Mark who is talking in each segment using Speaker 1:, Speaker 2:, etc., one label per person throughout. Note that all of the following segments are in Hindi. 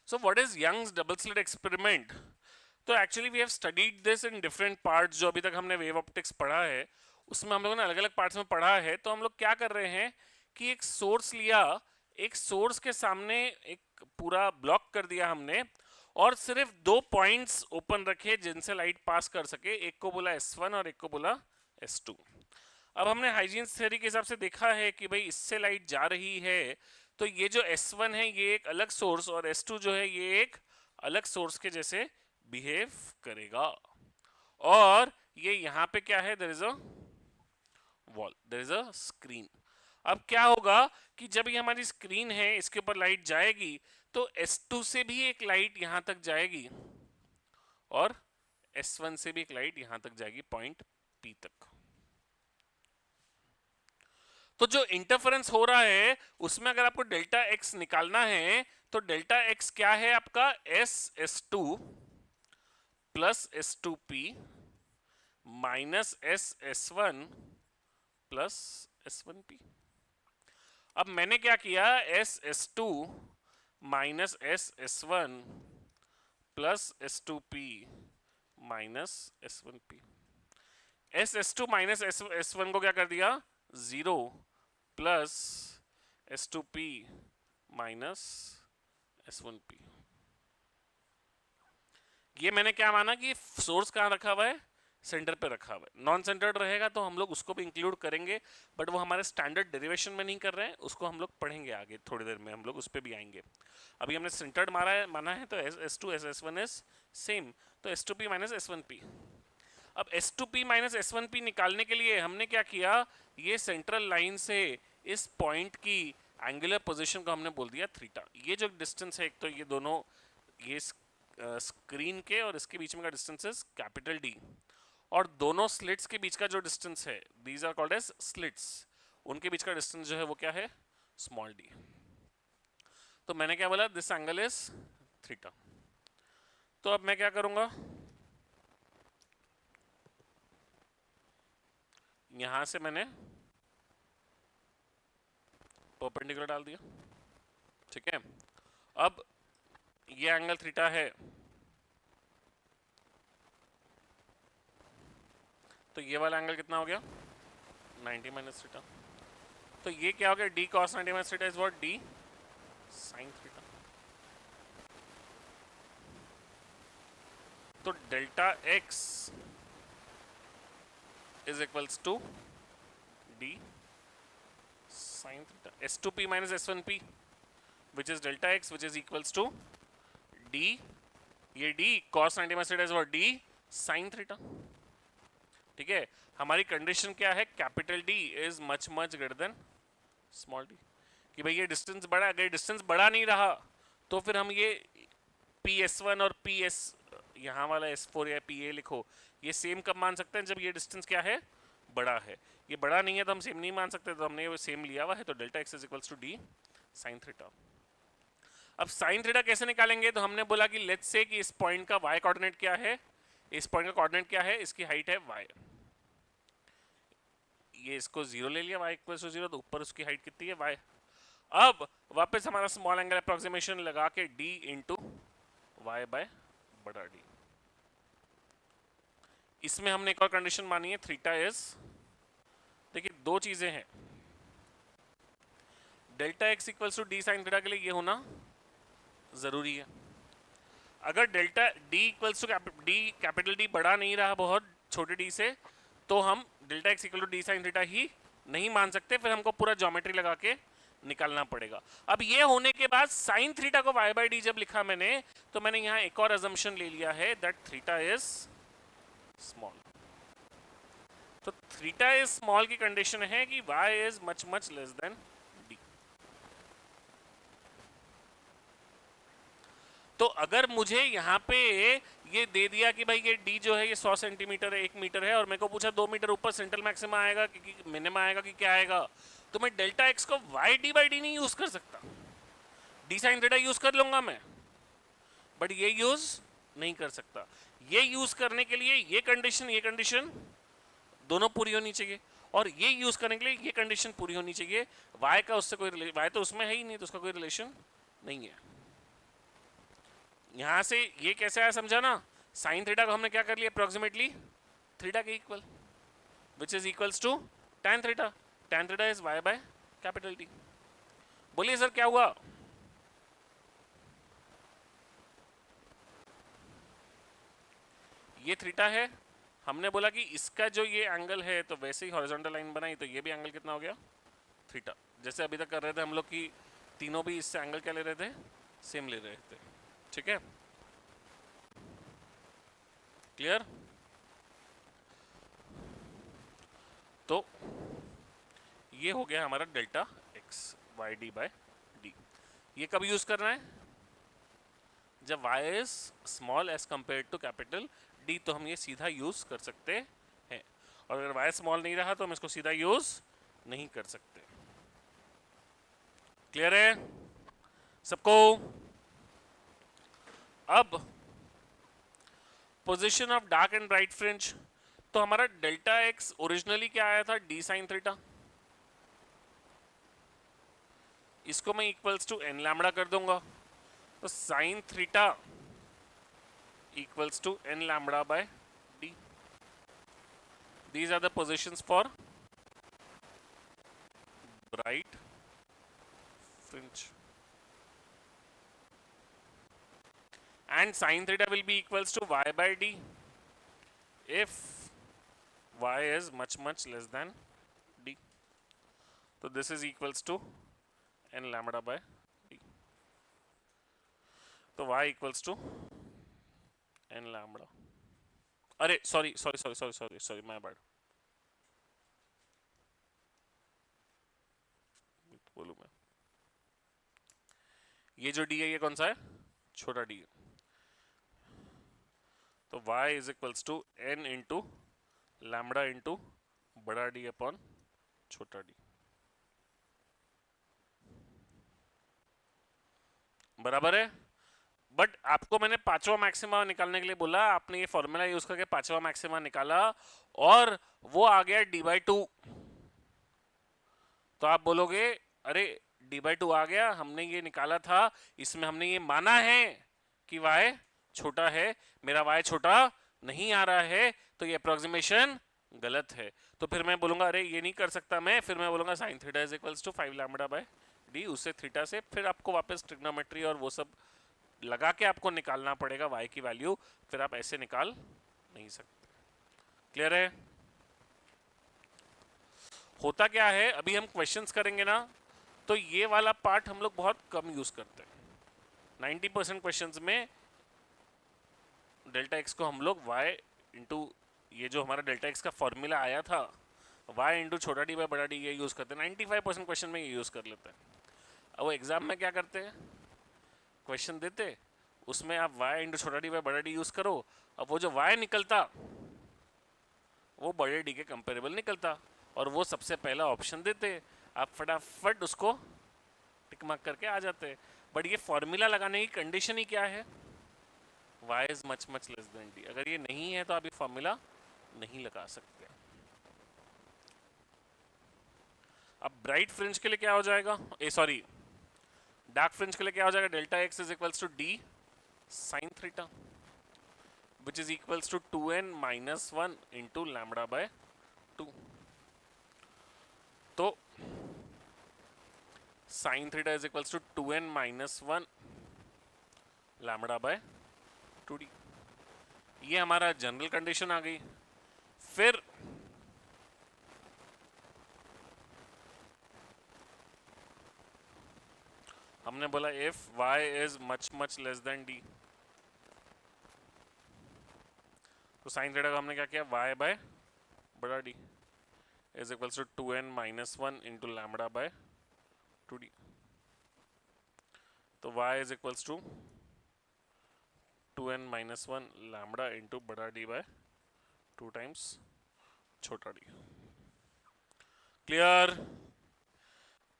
Speaker 1: So what is Young's double slit experiment? तो actually we have studied this in different parts. जो अभी तक हमने वेव ऑप्टिक्स पढ़ा है उसमें हम लोगों ने अलग अलग पार्ट्स में पढ़ा है. तो हम लोग क्या कर रहे हैं कि एक सोर्स लिया, एक सोर्स के सामने एक पूरा ब्लॉक कर दिया हमने, और सिर्फ दो पॉइंट्स ओपन रखे जिनसे लाइट पास कर सके. एक को बोला S1 और एक को बोला S2. अब हमने हाइजीन थ्योरी के हिसाब से देखा है कि भाई इससे लाइट जा रही है, तो ये जो S1 है ये एक अलग सोर्स और S2 जो है ये एक अलग सोर्स के जैसे बिहेव करेगा. और ये यहां पे क्या है, there is a wall, there is a screen. अब क्या होगा कि जब ये हमारी स्क्रीन है इसके ऊपर लाइट जाएगी तो S2 से भी एक लाइट यहां तक जाएगी और S1 से भी एक लाइट यहां तक जाएगी पॉइंट P तक. तो जो इंटरफेरेंस हो रहा है उसमें अगर आपको डेल्टा एक्स निकालना है तो डेल्टा एक्स क्या है आपका, S2 plus S2P minus S1 plus S1P. अब मैंने क्या किया, S2 minus S1 plus S2P minus S1P. S2 minus S1 को क्या कर दिया, 0 प्लस S2P माइनस S1P. ये मैंने क्या माना कि सोर्स कहाँ रखा हुआ है, सेंटर पे रखा हुआ है. नॉन सेंटर्ड रहेगा तो हम लोग उसको भी इंक्लूड करेंगे, बट वो हमारे स्टैंडर्ड डेरिवेशन में नहीं कर रहे हैं, उसको हम लोग पढ़ेंगे आगे थोड़ी देर में, हम लोग उस पर भी आएंगे. अभी हमने सेंटर्ड माना है तो S2 S1 इज सेम, तो S2P माइनस S1P. अब S2P माइनस S1P निकालने के लिए हमने क्या किया, ये सेंट्रल लाइन से इस पॉइंट की एंगुलर पोजीशन को हमने बोल दिया थीटा. ये जो डिस्टेंस है, एक तो ये दोनों, ये स्क्रीन के और इसके बीच में का डिस्टेंस इज कैपिटल D, और दोनों स्लिट्स के बीच का जो डिस्टेंस है, these are called as slits, उनके बीच का डिस्टेंस जो है वो क्या है, स्मॉल d. तो मैंने क्या बोला, दिस एंगल इज थीटा. तो अब मैं क्या करूंगा, यहां से मैंने परपेंडिकुलर डाल दिया, ठीक है. अब ये एंगल थीटा है, तो ये वाला एंगल कितना हो गया, 90 माइनस थीटा. तो ये क्या हो गया, d cos 90 minus theta is what, d sin theta. तो delta x is equals to d sin theta, S2P minus S1P which is delta x which is equals to d, ये d cos 90 minus theta is what, d sin theta. ठीक है, हमारी कंडीशन क्या है, capital D is much much greater than small d. कि भाई ये डिस्टेंस बड़ा, अगर डिस्टेंस बड़ा नहीं रहा तो फिर हम ये PS1 और PS यहाँ वाला S4 या PA लिखो, ये सेम कब मान सकते हैं, जब ये डिस्टेंस क्या है, बड़ा है. ये बड़ा नहीं है तो हम सेम नहीं मान सकते, तो हमने वो सेम लिया हुआ है. तो delta x is equals to D sine theta. अब साइन थीटा कैसे निकालेंगे, तो हमने बोला कि लेट्स से कि इस पॉइंट का y कोऑर्डिनेट क्या है, इस पॉइंट का कोऑर्डिनेट क्या है, इसकी हाइट है y. ये इसको 0 ले लिया, y इक्वल्स टू 0, तो ऊपर उसकी हाइट कितनी है, y. अब वापस हमारा स्मॉल एंगल अप्रोक्सीमेशन लगा के d इंटू वाई बाय बड़ा D. इसमें हमने एक और कंडीशन मानी है, थीटा इज, देखिए दो चीजें हैं, delta x equals to D sine theta के लिए ये होना जरूरी है. अगर delta D equals to D, capital D बड़ा नहीं रहा बहुत छोटे डी से, तो हम delta x equal to D sine theta ही नहीं मान सकते, फिर हमको पूरा ज्योमेट्री लगा के निकालना पड़ेगा. अब ये होने के बाद साइन थीटा को y बाई डी जब लिखा मैंने, तो मैंने यहाँ एक और अजम्पशन ले लिया है दैट थीटा इज स्मॉल. तो थीटा इज स्मॉल की कंडीशन है कि y is much much less than d. तो अगर मुझे यहाँ पे ये दे दिया कि भाई ये d जो है ये 100 सेंटीमीटर है, 1 मीटर है, और मेरे को पूछा 2 मीटर ऊपर सेंट्रल मैक्सिमा आएगा कि मिनिमा आएगा कि क्या आएगा, तो मैं डेल्टा एक्स को वाई डी बाई डी नहीं यूज कर सकता, डी साइन थीटा यूज कर लूंगा मैं, बट ये यूज नहीं कर सकता. ये यूज करने के लिए ये कंडीशन दोनों पूरी होनी चाहिए, और ये यूज करने के लिए ये कंडीशन पूरी होनी चाहिए. वाई का उससे कोई, वाई तो उसमें है ही नहीं, तो उसका कोई रिलेशन नहीं है. यहां से ये कैसे आया समझा ना, साइन थीटा को हमने क्या कर लिया अप्रोक्सीमेटली थीटा के equal, which is equals to tan theta, tan theta is y by capital T। बोलिए सर क्या हुआ? ये थीटा है, हमने बोला कि इसका जो ये एंगल है तो वैसे ही हॉरिजॉन्टल लाइन बनाई तो ये भी एंगल कितना हो गया थीटा। जैसे अभी तक कर रहे थे हम लोग कि तीनों भी इससे एंगल क्या ले रहे थे, सेम ले रहे थे। ठीक है, क्लियर? तो ये हो गया हमारा delta x y d by d. ये कब यूज करना है? जब y is small as compare to capital D, तो हम ये सीधा यूज कर सकते हैं। और अगर y स्मॉल नहीं रहा तो हम इसको सीधा यूज नहीं कर सकते। क्लियर है सबको? अब position of dark and bright fringe, तो हमारा डेल्टा एक्स ओरिजिनली क्या आया था, डी साइन थीटा। इसको मैं इक्वल्स टू एन लैम्बडा कर दूंगा, तो sine theta equals to n lambda by d. These are the positions for bright fringe, and sin theta will be equals to y by d if y is much less than d. So this is equals to n lambda by d. तो y equals to n lambda, अरे सॉरी माय बैड, बोलूं मैं, ये जो d है ये कौन सा है, छोटा d है। तो y is equals to n into lambda into बड़ा d अपॉन छोटा d, बराबर है। बट आपको मैंने पांचवा मैक्सिमा निकालने के लिए बोला, आपने ये फॉर्मूला यूज करके पांचवा मैक्सिमा निकाला और वो आ गया d/2। तो आप बोलोगे अरे d/2 आ गया, हमने ये निकाला था, इसमें हमने ये माना है कि y छोटा है, मेरा y छोटा नहीं आ रहा है, तो ये अप्रोक्सीमेशन गलत है। तो फिर मैं बोलूंगा अरे ये नहीं कर सकता मैं, फिर मैं बोलूंगा sine theta is equals to 5 lambda by d, उससे थीटा से फिर आपको वापस ट्रिग्नोमेट्री और वो सब लगा के आपको निकालना पड़ेगा y की वैल्यू, फिर आप ऐसे निकाल नहीं सकते। क्लियर है? होता क्या है, अभी हम क्वेश्चंस करेंगे ना, तो ये वाला पार्ट हम लोग बहुत कम यूज करते हैं। 90% क्वेश्चंस में डेल्टा एक्स को हम लोग y इंटू ये जो हमारा डेल्टा एक्स का फॉर्मूला आया था y इंटू छोटा डी बाय बड़ा डी, ये यूज करते हैं। 95% क्वेश्चन में ये यूज कर लेते हैं। अब वो एग्जाम में क्या करते हैं, क्वेश्चन देते उसमें आप y इंटू छोटा डी बाय बड़ा डी यूज करो, अब वो जो y निकलता वो बड़े डी के कंपेरेबल निकलता और वो सबसे पहला ऑप्शन देते, आप फटाफट उसको टिक मार्क करके आ जाते। बट ये फॉर्मूला लगाने की कंडीशन ही क्या है, y is much less than d। अगर ये नहीं है तो आप ये फॉर्मूला नहीं लगा सकते। अब ब्राइट फ्रिंज के लिए क्या हो जाएगा, सॉरी डार्क फ्रिंज के लिए क्या हो जाएगा, delta x is equals to D sine theta which is equals to 2n minus 1 into lambda by 2। तो sine theta is equals to 2n minus 1 lambda by 2d। ये हमारा जनरल कंडीशन आ गई। फिर हमने बोला if y is much less than d, तो साइन थीटा का हमने क्या किया, y बाय बड़ा d is equals to 2n minus 1 into lambda by 2d। तो y is equals to 2n minus 1 lambda into बड़ा d बाय 2 टाइम्स छोटा d। क्लियर?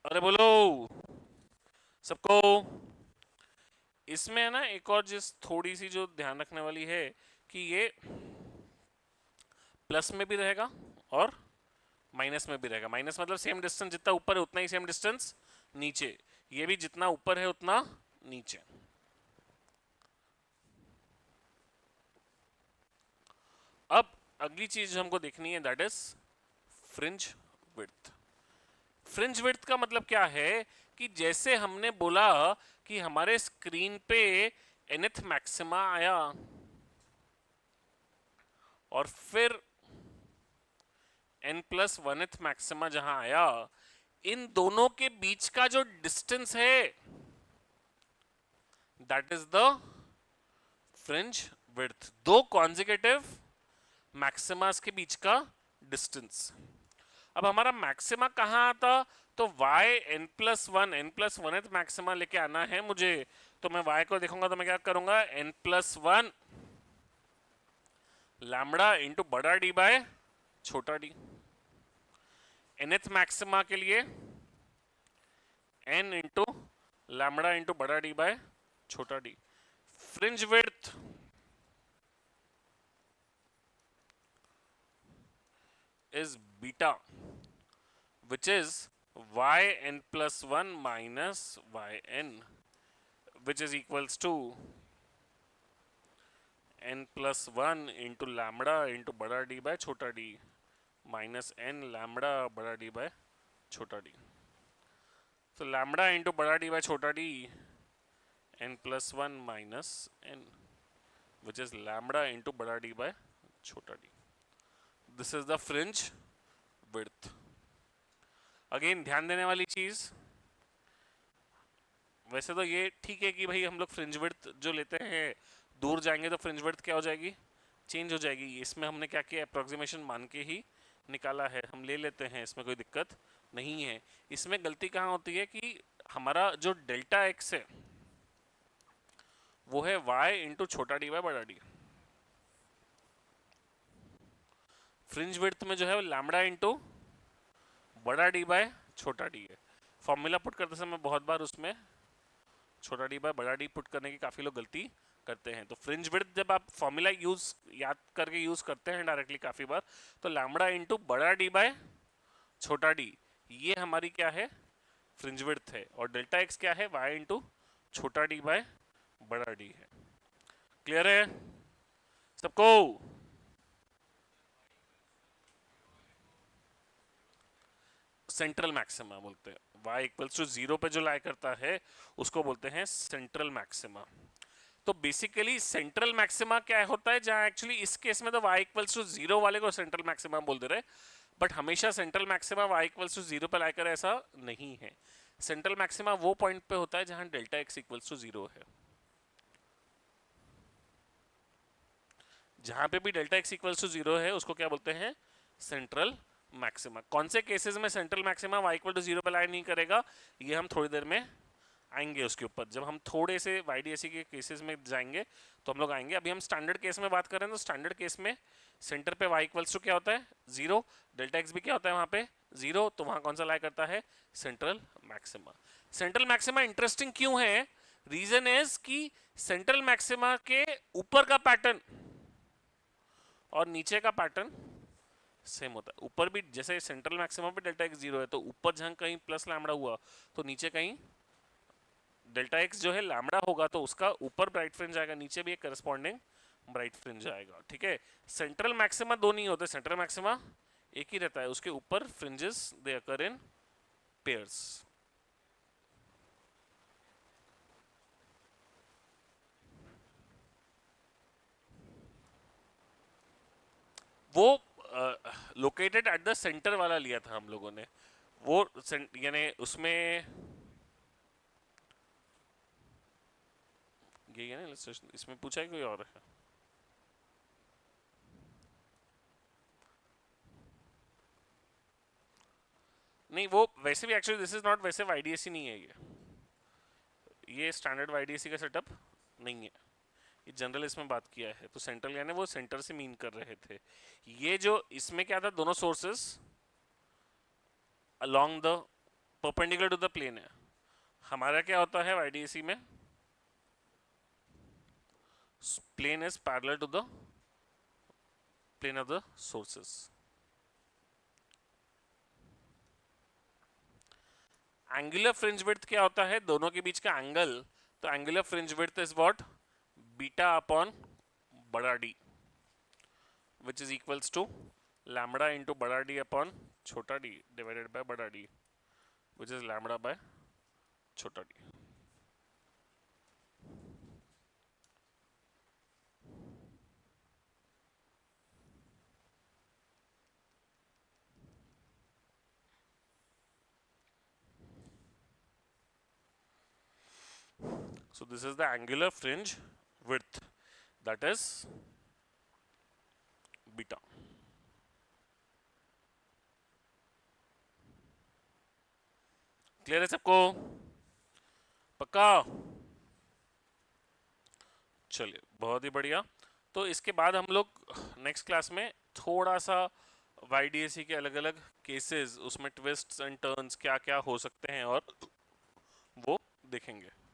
Speaker 1: अरे बोलो सबको। इसमें है ना एक और चीज थोड़ी सी जो ध्यान रखने वाली है कि ये प्लस में भी रहेगा और माइनस में भी रहेगा। माइनस मतलब सेम डिस्टेंस जितना ऊपर है उतना ही सेम डिस्टेंस नीचे, ये भी जितना ऊपर है उतना नीचे। अगली चीज जो हमको देखनी है that is fringe width. Fringe width का मतलब क्या है कि जैसे हमने बोला कि हमारे स्क्रीन पे nth मैक्सिमा आया और फिर n प्लस वनथ मैक्सिमा जहां आया, इन दोनों के बीच का जो डिस्टेंस है that is the fringe width. दो कॉन्जिक्यूटिव मैक्सिमास के बीच का डिस्टेंस। अब हमारा मैक्सिमा कहाँ आता, तो y n plus one maxima लेके आना है मुझे। तो मैं y को देखूंगा तो मैं क्या करूंगा, n plus one lambda into बड़ा डी बाय छोटा डी। nth मैक्सिमा के लिए n इंटू लैम्बडा इंटू बड़ा डी बाय छोटा D. Fringe width is beta, which is yn plus 1 minus yn, which is equals to n plus 1 into lambda into बड़ा d by छोटा d minus n lambda बड़ा d by छोटा d. So lambda into बड़ा d by छोटा d n plus 1 minus n, which is lambda into बड़ा d by छोटा d. This is the fringe width. Again ध्यान देने वाली चीज, वैसे तो ये ठीक है कि भाई हम लोग फ्रिंज विड्थ जो लेते हैं, दूर जाएंगे तो फ्रिंज विड्थ क्या हो जाएगी, चेंज हो जाएगी। इसमें हमने क्या किया, अप्रोक्सीमेशन मान के ही निकाला है, हम ले लेते हैं, इसमें कोई दिक्कत नहीं है। इसमें गलती कहाँ होती है कि हमारा जो डेल्टा एक्स है वो है y इंटू छोटा डी बाय बड़ा डी। फ्रिंज विड्थ में जो है वो लैम्बडा इंटू बड़ा डी बाय छोटा डी है। फॉर्मूला पुट करते समय बहुत बार उसमें छोटा डी बाय बड़ा डी पुट करने की काफ़ी लोग गलती करते हैं। तो फ्रिंज विड्थ जब आप फॉर्मूला यूज याद करके यूज करते हैं डायरेक्टली काफ़ी बार, तो लैम्बडा इंटू बड़ा डी बाय छोटा डी, ये हमारी क्या है, फ्रिंज विड्थ है। और डेल्टा एक्स क्या है, y इंटू छोटा डी बाय बड़ा डी है। क्लियर है सबको? सेंट्रल मैक्सिमा बोलते हैं, y इक्वल्स टू 0 पे जो लाई करता है उसको बोलते हैं सेंट्रल मैक्सिमा। तो बेसिकली सेंट्रल मैक्सिमा क्या होता है, जहां एक्चुअली इस केस में तो y इक्वल्स टू 0 वाले को सेंट्रल मैक्सिमा बोल दे रहे, बट हमेशा central maxima y equals to 0 पे लाई कर ऐसा नहीं है। सेंट्रल मैक्सिमा वो पॉइंट पे होता है जहां डेल्टा x इक्वल्स टू 0 है। जहां पे भी डेल्टा x इक्वल्स टू 0 है उसको क्या बोलते हैं, सेंट्रल मैक्सिमा। कौन से केसेस में central maxima y equal to 0 पे लाई नहीं करेगा, ये हम थोड़ी देर में आएंगे उसके ऊपर। जब हम थोड़े से YDSC के केसेस में जाएंगे तो हम लोग आएंगे। अभी हम स्टैंडर्ड केस में बात कर रहे हैं, तो स्टैंडर्ड केस में सेंटर पे y इक्वल्स टू क्या होता है, 0, डेल्टा x भी क्या होता है वहां पे 0, तो वहां कौन सा लाई करता है, central maxima. Central maxima interesting क्यों है, रीजन इज कि सेंट्रल मैक्सिमा के ऊपर का पैटर्न और नीचे का पैटर्न सेम होता है। ऊपर भी जैसे सेंट्रल मैक्सिमम पे डेल्टा एक्स 0 है, तो ऊपर जहां कहीं प्लस लैम्बडा हुआ तो नीचे कहीं डेल्टा एक्स जो है लैम्बडा होगा, तो उसका ऊपर ब्राइट फ्रिंज आएगा, नीचे भी एक करस्पॉन्डिंग ब्राइट फ्रिंज आएगा। ठीक है, सेंट्रल मैक्सिमा दो नहीं होते, सेंट्रल मैक्सिमा एक ही रहता है, उसके ऊपर फ्रिंजेस दे अकर इन पेयर्स। वो लोकेटेड एट द सेंटर वाला लिया था हम लोगों ने, वो यानी उसमें यही है ना, इसमें पूछा है कोई और है? नहीं, वो वैसे भी एक्चुअली दिस इज नॉट वैसे YDSC नहीं है, ये स्टैंडर्ड YDSC का सेटअप नहीं है, ये जनरल इसमें बात किया है। तो सेंट्रल यानी वो सेंटर से मीन कर रहे थे। ये जो इसमें क्या था, दोनों sources along the perpendicular to the plane है। हमारा क्या होता है YDSC में, plane is parallel to the plane of the sources. Angular fringe width क्या होता है, दोनों के बीच का एंगल। तो angular fringe width is what, beta upon बड़ा D, which is equals to lambda into बड़ा डी अपॉन छोटा डी डिवाइडेड बाय बड़ा D which is lambda by छोटा D. So this is the angular fringe width, that is beta. Clear है सबको? पक्का? चलिए बहुत ही बढ़िया. तो इसके बाद हम लोग नेक्स्ट क्लास में थोड़ा सा YDAC के अलग अलग केसेस, उसमें ट्विस्ट्स एंड टर्न्स क्या क्या हो सकते हैं और वो देखेंगे.